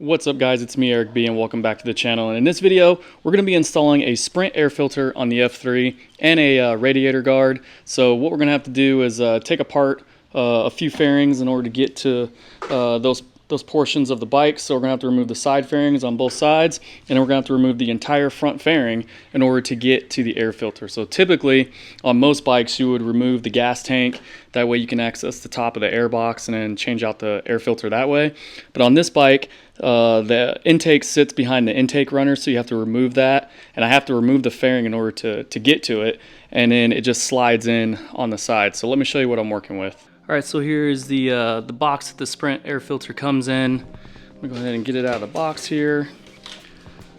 What's up guys, it's me Eric B and welcome back to the channel. And in this video we're going to be installing a Sprint air filter on the F3 and a radiator guard. So what we're going to have to do is take apart a few fairings in order to get to those portions of the bike. So we're going to have to remove the side fairings on both sides, and then we're going to have to remove the entire front fairing in order to get to the air filter. So typically on most bikes you would remove the gas tank, that way you can access the top of the air box and then change out the air filter that way. But on this bike the intake sits behind the intake runner, so you have to remove that, and I have to remove the fairing in order to get to it, and then it just slides in on the side. So let me show you what I'm working with. Alright, so here is the box that the Sprint air filter comes in. I'm going to go ahead and get it out of the box here.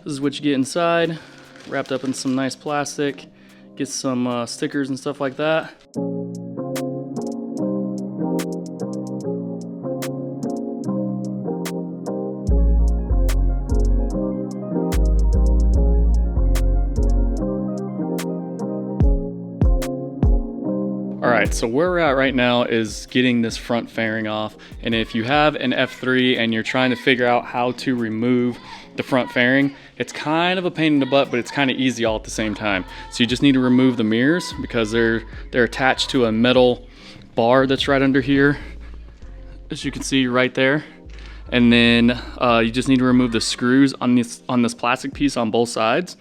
This is what you get inside, wrapped up in some nice plastic. Get some stickers and stuff like that. Alright, so where we're at right now is getting this front fairing off, and if you have an F3 and you're trying to figure out how to remove the front fairing, it's kind of a pain in the butt, but it's kind of easy all at the same time. So you just need to remove the mirrors because they're attached to a metal bar that's right under here, as you can see right there. And then you just need to remove the screws on this plastic piece on both sides.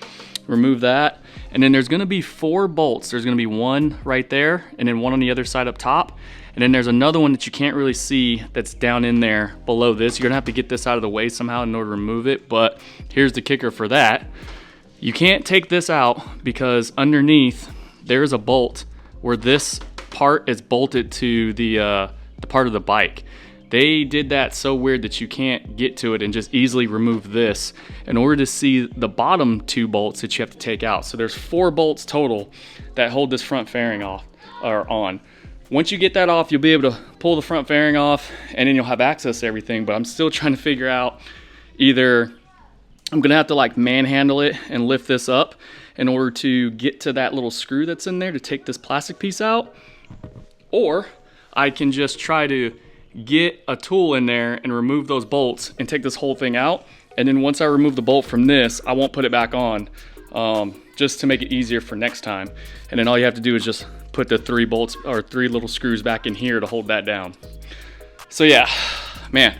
Remove that, and then there's going to be 4 bolts. There's going to be one right there, and then one on the other side up top, and then there's another one that you can't really see that's down in there below this. You're going to have to get this out of the way somehow in order to remove it, but here's the kicker for that. You can't take this out because underneath there's a bolt where this part is bolted to the part of the bike. They did that so weird that you can't get to it and just easily remove this in order to see the bottom 2 bolts that you have to take out. So there's 4 bolts total that hold this front fairing off or on. Once you get that off, you'll be able to pull the front fairing off, and then you'll have access to everything. But I'm still trying to figure out, either I'm gonna have to like manhandle it and lift this up in order to get to that little screw that's in there to take this plastic piece out, or I can just try to get a tool in there and remove those bolts and take this whole thing out. And then once I remove the bolt from this, I won't put it back on, just to make it easier for next time. And then all you have to do is just put the 3 bolts or 3 little screws back in here to hold that down. So yeah, man,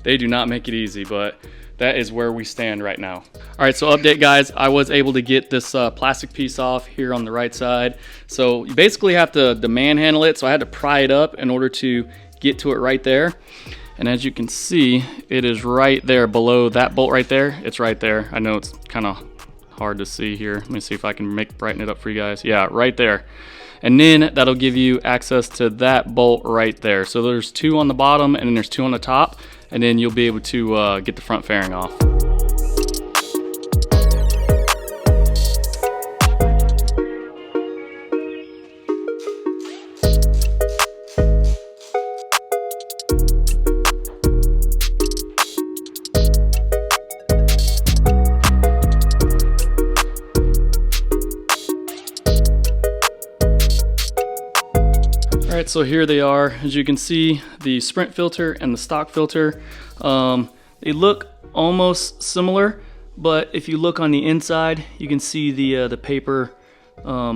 they do not make it easy, but that is where we stand right now. All right, so update guys, I was able to get this plastic piece off here on the right side. So you basically have to manhandle it. So I had to pry it up in order to get to it right there. And as you can see, it is right there below that bolt right there. It's right there. I know it's kind of hard to see here. Let me see if I can brighten it up for you guys. Yeah, right there. And then that'll give you access to that bolt right there. So there's 2 on the bottom and then there's 2 on the top, and then you'll be able to get the front fairing off. Alright, so here they are. As you can see, the Sprint filter and the stock filter, they look almost similar, but if you look on the inside, you can see the paper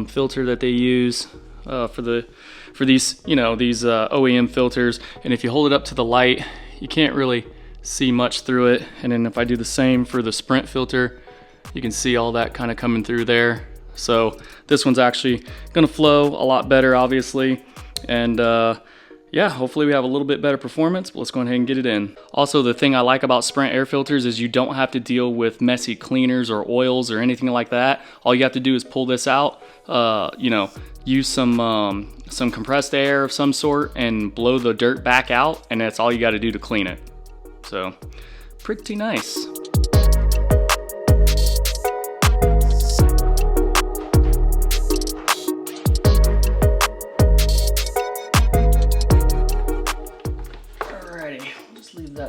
filter that they use for these, you know, these OEM filters. And if you hold it up to the light, you can't really see much through it. And then if I do the same for the Sprint filter, you can see all that kind of coming through there. So this one's actually going to flow a lot better, obviously. And yeah, hopefully we have a little bit better performance, but let's go ahead and get it in. Also, the thing I like about Sprint air filters is you don't have to deal with messy cleaners or oils or anything like that. All you have to do is pull this out, you know, use some compressed air of some sort and blow the dirt back out, and that's all you got to do to clean it. So pretty nice.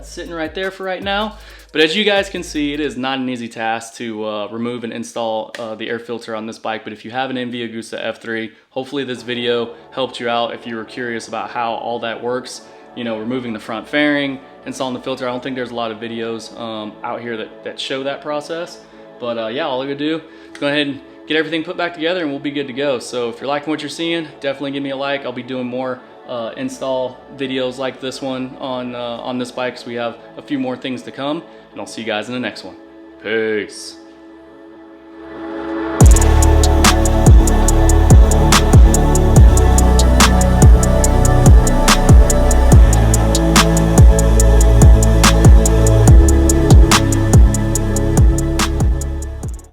Sitting right there for right now. But as you guys can see, it is not an easy task to remove and install the air filter on this bike. But if you have an MV Agusta F3, hopefully this video helped you out if you were curious about how all that works. You know, removing the front fairing installing the filter. I don't think there's a lot of videos out here that show that process. But yeah, all I gotta do is go ahead and get everything put back together and we'll be good to go. So if you're liking what you're seeing, definitely give me a like. I'll be doing more install videos like this one on this bike, because we have a few more things to come, and I'll see you guys in the next one. Peace.